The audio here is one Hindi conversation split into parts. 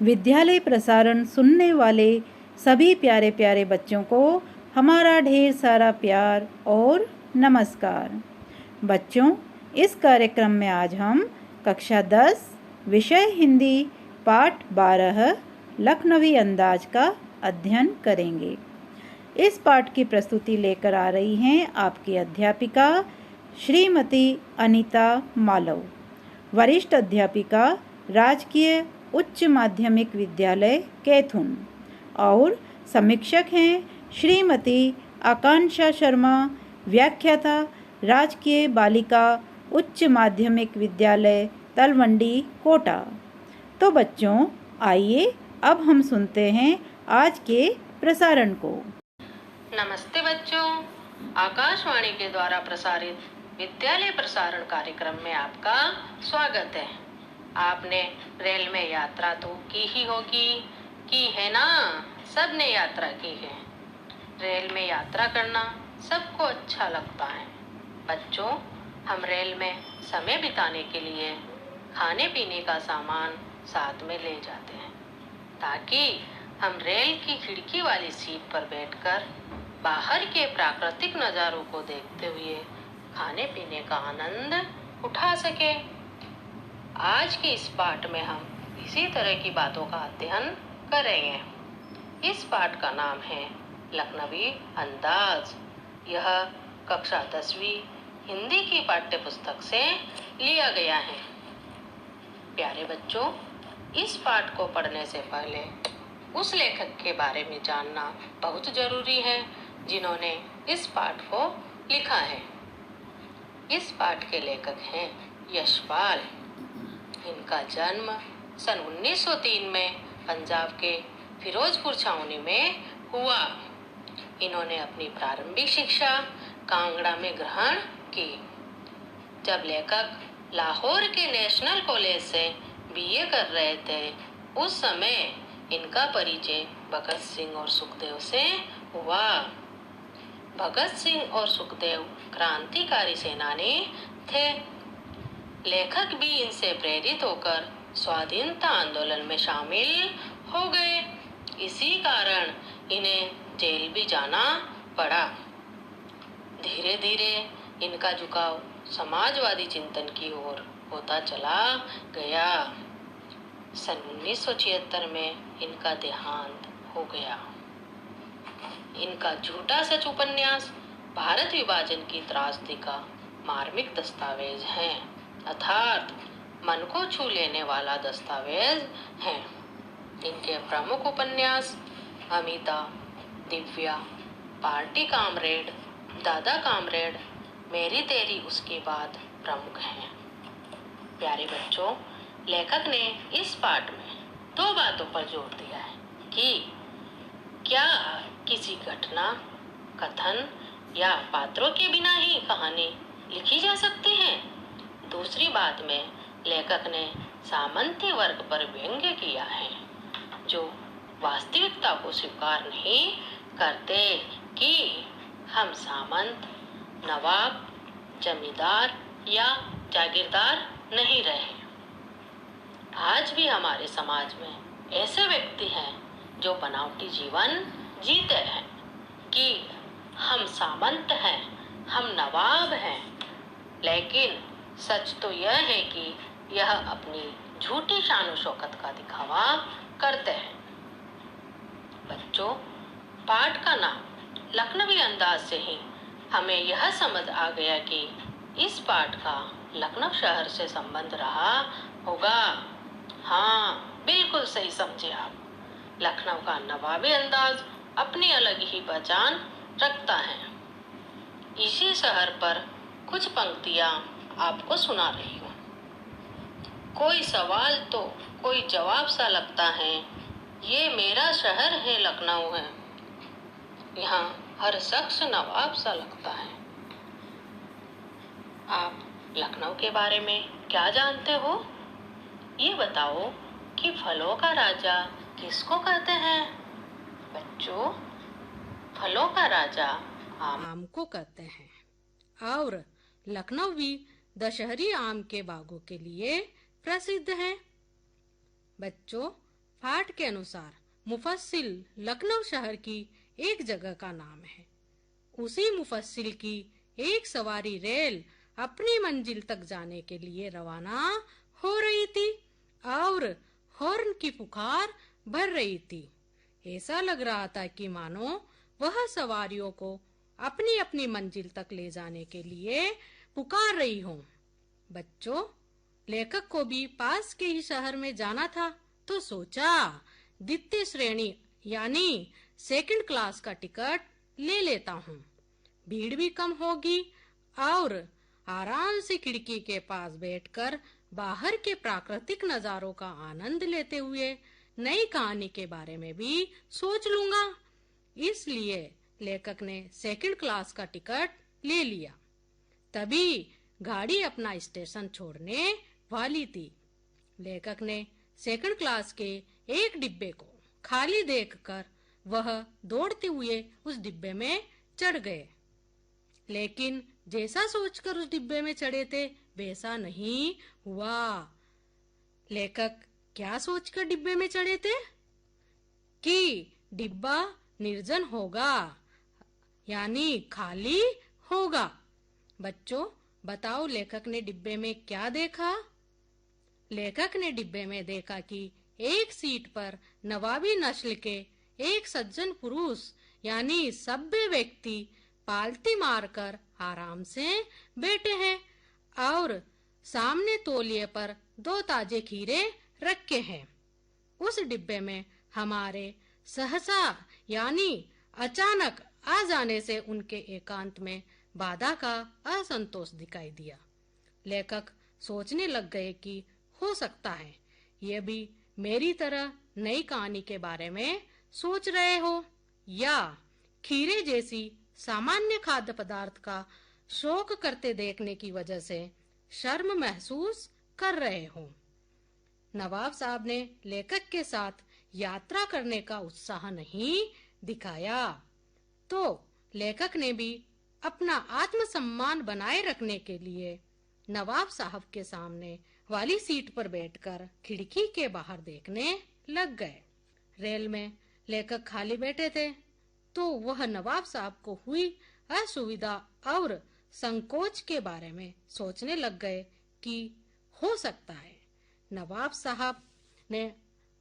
विद्यालय प्रसारण सुनने वाले सभी प्यारे प्यारे बच्चों को हमारा ढेर सारा प्यार और नमस्कार। बच्चों, इस कार्यक्रम में आज हम कक्षा 10 विषय हिंदी पाठ 12 लखनवी अंदाज का अध्ययन करेंगे। इस पाठ की प्रस्तुति लेकर आ रही हैं आपकी अध्यापिका श्रीमती अनीता मालव, वरिष्ठ अध्यापिका, राजकीय उच्च माध्यमिक विद्यालय कैथुन, और समीक्षक हैं श्रीमती आकांक्षा शर्मा, व्याख्याता, राजकीय बालिका उच्च माध्यमिक विद्यालय तलवंडी कोटा। तो बच्चों, आइए अब हम सुनते हैं आज के प्रसारण को। नमस्ते बच्चों, आकाशवाणी के द्वारा प्रसारित विद्यालय प्रसारण कार्यक्रम में आपका स्वागत है। आपने रेल में यात्रा तो की ही होगी, की है ना? सबने यात्रा की है। रेल में यात्रा करना सबको अच्छा लगता है। बच्चों, हम रेल में समय बिताने के लिए खाने पीने का सामान साथ में ले जाते हैं, ताकि हम रेल की खिड़की वाली सीट पर बैठकर बाहर के प्राकृतिक नज़ारों को देखते हुए खाने पीने का आनंद उठा सके। आज के इस पाठ में हम इसी तरह की बातों का अध्ययन करेंगे। इस पाठ का नाम है लखनवी अंदाज। यह कक्षा 10वीं हिंदी की पाठ्य पुस्तक से लिया गया है। प्यारे बच्चों, इस पाठ को पढ़ने से पहले उस लेखक के बारे में जानना बहुत जरूरी है जिन्होंने इस पाठ को लिखा है। इस पाठ के लेखक हैं यशपाल। इनका जन्म सन 1903 में पंजाब के फिरोजपुर छावनी में हुआ। इन्होंने अपनी प्रारंभिक शिक्षा कांगड़ा में ग्रहण की। जब लेखक लाहौर के नेशनल कॉलेज से बीए कर रहे थे, उस समय इनका परिचय भगत सिंह और सुखदेव से हुआ। भगत सिंह और सुखदेव क्रांतिकारी सेनानी थे। लेखक भी इनसे प्रेरित होकर स्वाधीनता आंदोलन में शामिल हो गए। इसी कारण इन्हें जेल भी जाना पड़ा। धीरे धीरे इनका झुकाव समाजवादी चिंतन की ओर होता चला गया। सन 1976 में इनका देहांत हो गया। इनका झूठा सच उपन्यास भारत विभाजन की त्रासदी का मार्मिक दस्तावेज है, अर्थात मन को छू लेने वाला दस्तावेज है। इनके प्रमुख उपन्यास अमिता, दिव्या, पार्टी कामरेड, दादा कामरेड, मेरी तेरी उसके बाद प्रमुख हैं। प्यारे बच्चों, लेखक ने इस पाठ में 2 बातों पर जोर दिया है कि क्या किसी घटना, कथन या पात्रों के बिना ही कहानी लिखी जा सकती है। दूसरी बात में लेखक ने सामंती वर्ग पर व्यंग्य किया है, जो वास्तविकता को स्वीकार नहीं करते कि हम सामंत, नवाब, जमींदार या जागीरदार नहीं रहे। आज भी हमारे समाज में ऐसे व्यक्ति हैं जो बनावटी जीवन जीते हैं कि हम सामंत हैं, हम नवाब हैं, लेकिन सच तो यह है कि यह अपनी झूठी शान शौकत का दिखावा करते हैं। बच्चों, पाठ का नाम लखनवी अंदाज से ही हमें यह समझ आ गया कि इस पाठ का लखनऊ शहर से संबंध रहा होगा। हाँ, बिल्कुल सही समझे आप। लखनऊ का नवाबी अंदाज अपनी अलग ही पहचान रखता है। इसी शहर पर कुछ पंक्तियाँ आपको सुना रही हूँ। कोई सवाल तो कोई जवाब सा लगता है, ये मेरा शहर है लखनऊ है, यहाँ हर शख्स नवाब सा लगता है। आप लखनऊ के बारे में क्या जानते हो? ये बताओ कि फलों का राजा किसको कहते हैं? बच्चों, फलों का राजा आम को कहते हैं और लखनऊ भी दशहरी आम के बागों के लिए प्रसिद्ध है। बच्चों, पाठ के अनुसार मुफस्सिल लखनऊ शहर की एक जगह का नाम है। उसी मुफस्सिल की एक सवारी रेल अपनी मंजिल तक जाने के लिए रवाना हो रही थी और हॉर्न की पुकार भर रही थी। ऐसा लग रहा था कि मानो वह सवारियों को अपनी अपनी मंजिल तक ले जाने के लिए पुकार रही हो। बच्चों, लेखक को भी पास के ही शहर में जाना था, तो सोचा द्वितीय श्रेणी यानी सेकंड क्लास का टिकट ले लेता हूँ। भीड़ भी कम होगी और आराम से खिड़की के पास बैठकर बाहर के प्राकृतिक नजारों का आनंद लेते हुए नई कहानी के बारे में भी सोच लूंगा। इसलिए लेखक ने सेकंड क्लास का टिकट ले लिया। तभी गाड़ी अपना स्टेशन छोड़ने वाली थी। लेखक ने सेकंड क्लास के एक डिब्बे को खाली देखकर वह दौड़ते हुए उस डिब्बे में चढ़ गए। लेकिन जैसा सोचकर उस डिब्बे में चढ़े थे वैसा नहीं हुआ। लेखक क्या सोचकर डिब्बे में चढ़े थे? कि डिब्बा निर्जन होगा, यानी खाली होगा। बच्चों, बताओ लेखक ने डिब्बे में क्या देखा? लेखक ने डिब्बे में देखा कि एक सीट पर नवाबी नस्ल के एक सज्जन पुरुष यानी सभ्य व्यक्ति पालती मारकर आराम से बैठे हैं और सामने तौलिए पर 2 ताजे खीरे रखे हैं। उस डिब्बे में हमारे सहसा यानी अचानक आ जाने से उनके एकांत में बाधा का असंतोष दिखाई दिया। लेखक सोचने लग गए कि हो सकता है ये भी मेरी तरह नई कहानी के बारे में सोच रहे हो या खीरे जैसी सामान्य खाद्य पदार्थ का शौक करते देखने की वजह से शर्म महसूस कर रहे हो। नवाब साहब ने लेखक के साथ यात्रा करने का उत्साह नहीं दिखाया, तो लेखक ने भी अपना आत्मसम्मान बनाए रखने के लिए नवाब साहब के सामने वाली सीट पर बैठकर खिड़की के बाहर देखने लग गए। रेल में लेखक खाली बैठे थे, तो वह नवाब साहब को हुई असुविधा और संकोच के बारे में सोचने लग गए कि हो सकता है नवाब साहब ने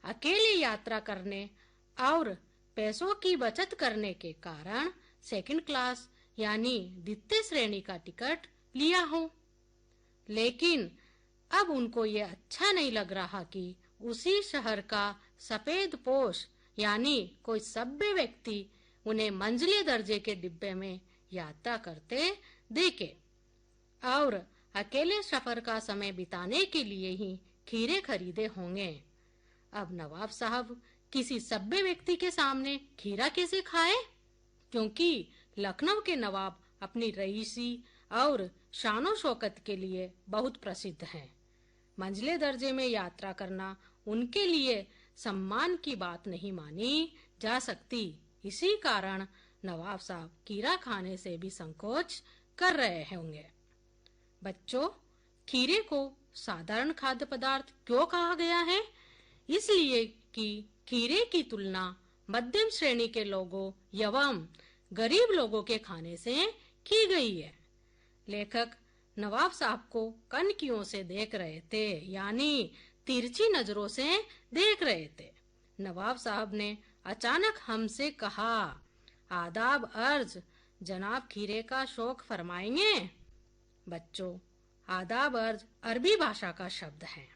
अकेले यात्रा करने और पैसों की बचत करने के कारण सेकंड क्लास यानी द्वितीय श्रेणी का टिकट लिया हो। लेकिन अब उनको ये अच्छा नहीं लग रहा कि उसी शहर का सफेद पोश यानी कोई सभ्य व्यक्ति उन्हें मंझले दर्जे के डिब्बे में यात्रा करते देखे और अकेले सफर का समय बिताने के लिए ही खीरे खरीदे होंगे। अब नवाब साहब किसी सभ्य व्यक्ति के सामने खीरा कैसे खाए? क्योंकि लखनऊ के नवाब अपनी रईसी और शानो शौकत के लिए बहुत प्रसिद्ध हैं। मंझले दर्जे में यात्रा करना उनके लिए सम्मान की बात नहीं मानी जा सकती। इसी कारण नवाब साहब खीरा खाने से भी संकोच कर रहे होंगे। बच्चों, खीरे को साधारण खाद्य पदार्थ क्यों कहा गया है? इसलिए कि खीरे की तुलना मध्यम श्रेणी के लोगों एवं गरीब लोगों के खाने से की गई है। लेखक नवाब साहब को कनखियों से देख रहे थे, यानी तिरछी नजरों से देख रहे थे। नवाब साहब ने अचानक हमसे कहा, आदाब अर्ज, जनाब खीरे का शौक फरमाएंगे? बच्चों, आदाब अर्ज अरबी भाषा का शब्द है।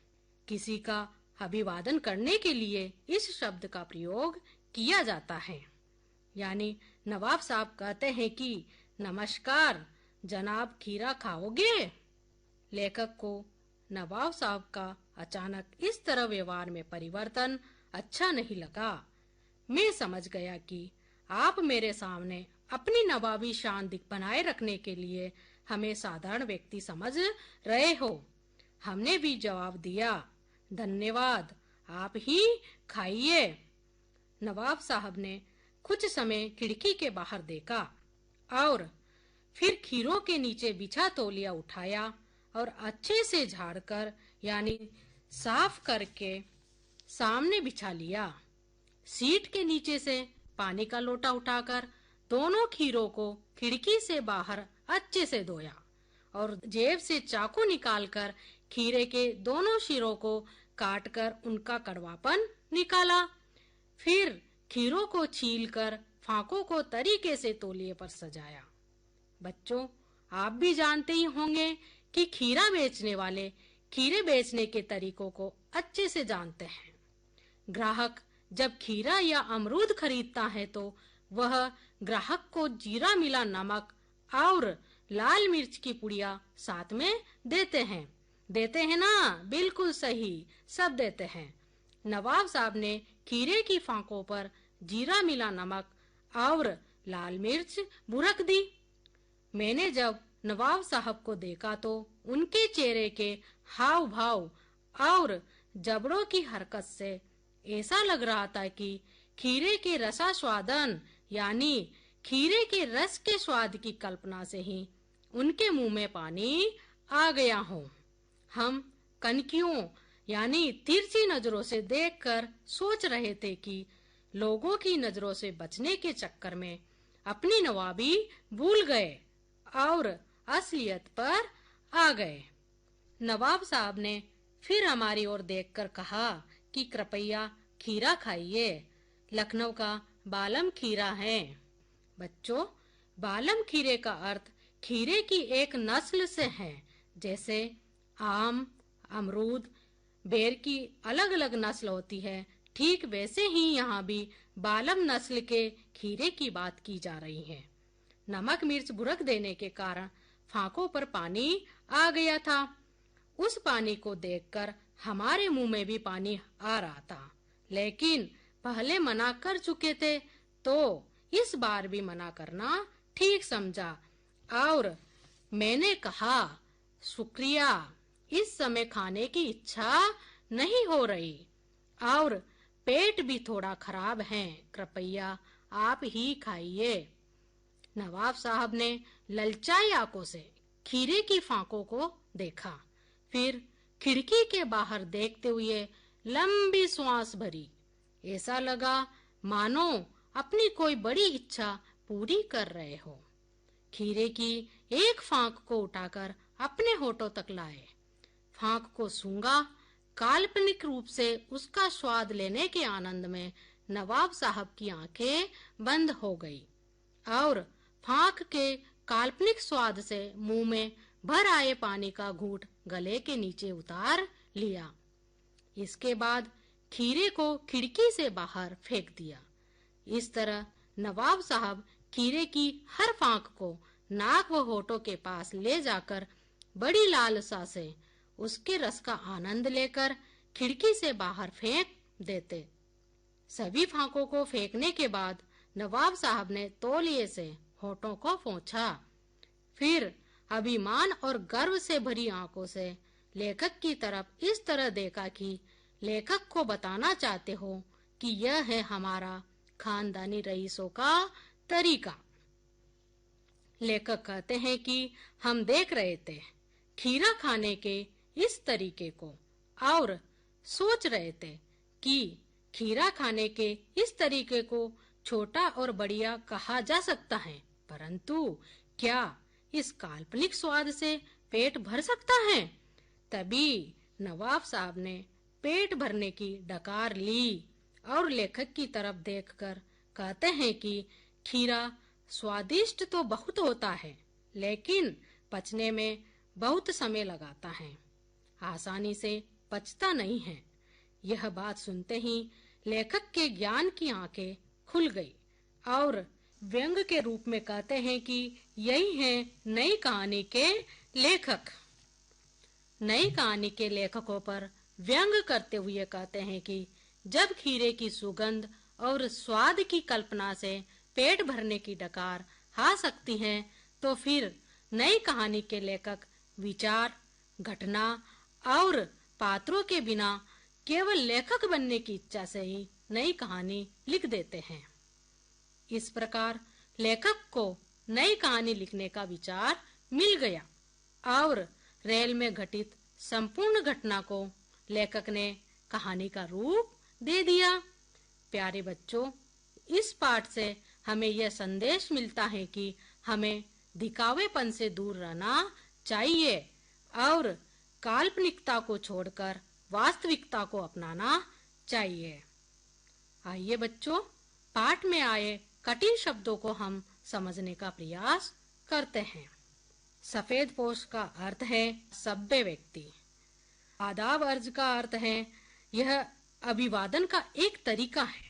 किसी का अभिवादन करने के लिए इस शब्द का प्रयोग किया जाता है। यानी नवाब साहब कहते हैं कि नमस्कार जनाब, खीरा खाओगे? लेखक को नवाब साहब का अचानक इस तरह व्यवहार में परिवर्तन अच्छा नहीं लगा। मैं समझ गया कि आप मेरे सामने अपनी नवाबी शान बनाए रखने के लिए हमें साधारण व्यक्ति समझ रहे हो। हमने भी जवाब दिया, धन्यवाद, आप ही खाइए। नवाब साहब ने कुछ समय खिड़की के बाहर देखा और फिर खीरों के नीचे बिछा तौलिया उठाया और अच्छे से झाड़कर यानी साफ करके सामने बिछा लिया। सीट के नीचे से पानी का लोटा उठाकर दोनों खीरों को खिड़की से बाहर अच्छे से धोया और जेब से चाकू निकालकर खीरे के दोनों सिरों को काटकर उनका कड़वापन निकाला। फिर खीरों को छीलकर फाकों को तरीके से तौलिए पर सजाया। बच्चों, आप भी जानते ही होंगे कि खीरा बेचने वाले खीरे बेचने के तरीकों को अच्छे से जानते हैं। ग्राहक जब खीरा या अमरूद खरीदता है तो वह ग्राहक को जीरा मिला नमक और लाल मिर्च की पुड़िया साथ में देते हैं ना? बिल्कुल सही, सब देते हैं। नवाब साहब ने खीरे की फांकों पर जीरा मिला नमक और लाल मिर्च बुरक दी। मैंने जब नवाब साहब को देखा तो उनके चेहरे के हाव भाव और जबड़ों की हरकत से ऐसा लग रहा था कि खीरे के रसास्वादन यानी खीरे के रस के स्वाद की कल्पना से ही उनके मुंह में पानी आ गया हो। हम कनखियों यानी तिरछी नजरों से देखकर सोच रहे थे कि लोगों की नजरों से बचने के चक्कर में अपनी नवाबी भूल गए और असलियत पर आ गए। नवाब साहब ने फिर हमारी ओर देखकर कहा कि कृपया खीरा खाइए, लखनऊ का बालम खीरा है। बच्चों, बालम खीरे का अर्थ खीरे की एक नस्ल से है। जैसे आम, अमरूद, बेर की अलग अलग नस्ल होती है, ठीक वैसे ही यहाँ भी बालम नस्ल के खीरे की बात की जा रही है। नमक मिर्च बुरक देने के कारण फांकों पर पानी आ गया था। उस पानी को देखकर हमारे मुंह में भी पानी आ रहा था, लेकिन पहले मना कर चुके थे तो इस बार भी मना करना ठीक समझा और मैंने कहा, शुक्रिया, इस समय खाने की इच्छा नहीं हो रही और पेट भी थोड़ा खराब है, कृपया आप ही खाइए। नवाब साहब ने ललचाई आंखों से खीरे की फांकों को देखा, फिर खिड़की के बाहर देखते हुए लंबी सांस भरी। ऐसा लगा मानो अपनी कोई बड़ी इच्छा पूरी कर रहे हो। खीरे की एक फांक को उठाकर अपने होठों तक लाए, फांक को सूंघा। काल्पनिक रूप से उसका स्वाद लेने के आनंद में नवाब साहब की आंखें बंद हो गई और फांक के काल्पनिक स्वाद से मुंह में भर आए पानी का घूंट गले के नीचे उतार लिया। इसके बाद खीरे को खिड़की से बाहर फेंक दिया। इस तरह नवाब साहब खीरे की हर फांक को नाक व होठों के पास ले जाकर बड़ी लालसा से उसके रस का आनंद लेकर खिड़की से बाहर फेंक देते। सभी फांकों को फेंकने के बाद नवाब साहब ने तौलिए से होठों को पोंछा, फिर अभिमान और गर्व से भरी आंखों से लेखक की तरफ इस तरह देखा कि लेखक को बताना चाहते हो कि यह है हमारा खानदानी रईसों का तरीका। लेखक कहते हैं कि हम देख रहे थे खीरा खाने के इस तरीके को और सोच रहे थे कि खीरा खाने के इस तरीके को छोटा और बढ़िया कहा जा सकता है, परंतु क्या इस काल्पनिक स्वाद से पेट भर सकता है? तभी नवाब साहब ने पेट भरने की डकार ली और लेखक की तरफ देखकर कहते हैं कि खीरा स्वादिष्ट तो बहुत होता है, लेकिन पचने में बहुत समय लगाता है, आसानी से पचता नहीं है। यह बात सुनते ही लेखक के ज्ञान की आंखें खुल गई और व्यंग के रूप में कहते हैं कि यही है नई कहानी के लेखक। नई कहानी के लेखकों पर व्यंग करते हुए कहते हैं कि जब खीरे की सुगंध और स्वाद की कल्पना से पेट भरने की डकार आ सकती है, तो फिर नई कहानी के लेखक विचार, घटना और पात्रों के बिना केवल लेखक बनने की इच्छा से ही नई कहानी लिख देते हैं। इस प्रकार लेखक को नई कहानी लिखने का विचार मिल गया और रेल में घटित संपूर्ण घटना को लेखक ने कहानी का रूप दे दिया। प्यारे बच्चों, इस पाठ से हमें यह संदेश मिलता है कि हमें दिखावेपन से दूर रहना चाहिए और काल्पनिकता को छोड़कर वास्तविकता को अपनाना चाहिए। आइए बच्चों, पाठ में आए कठिन शब्दों को हम समझने का प्रयास करते हैं। सफेद पोश का अर्थ है सभ्य व्यक्ति। आदाब अर्ज का अर्थ है यह अभिवादन का एक तरीका है।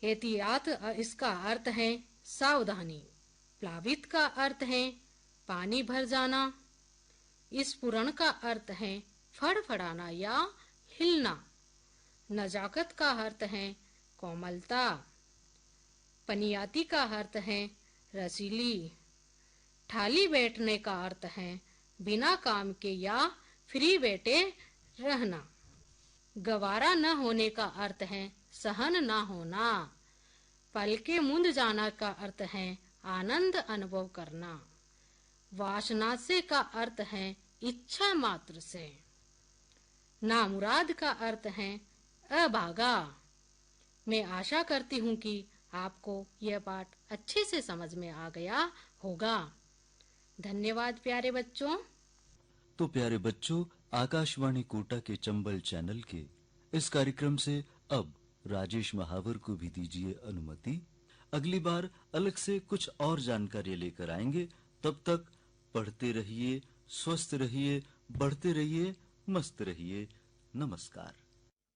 एहतियात इसका अर्थ है सावधानी। प्लावित का अर्थ है पानी भर जाना। स्फुरण का अर्थ है फड़फड़ाना या हिलना। नजाकत का अर्थ है कोमलता। पनियाती का अर्थ है रसीली। ठाली बैठने का अर्थ है बिना काम के या फ्री बैठे रहना। गवारा न होने का अर्थ है सहन न होना। पल के मुंद जाना का अर्थ है आनंद अनुभव करना। वासना से का अर्थ है इच्छा मात्र से। नामुराद का अर्थ है अभागा। मैं आशा करती हूँ कि आपको यह पाठ अच्छे से समझ में आ गया होगा। धन्यवाद प्यारे बच्चों। तो प्यारे बच्चों, आकाशवाणी कोटा के चंबल चैनल के इस कार्यक्रम से अब राजेश महावर को भी दीजिए अनुमति। अगली बार अलग से कुछ और जानकारी लेकर आएंगे। तब तक पढ़ते रहिए, स्वस्थ रहिए, बढ़ते रहिए, मस्त रहिए। नमस्कार।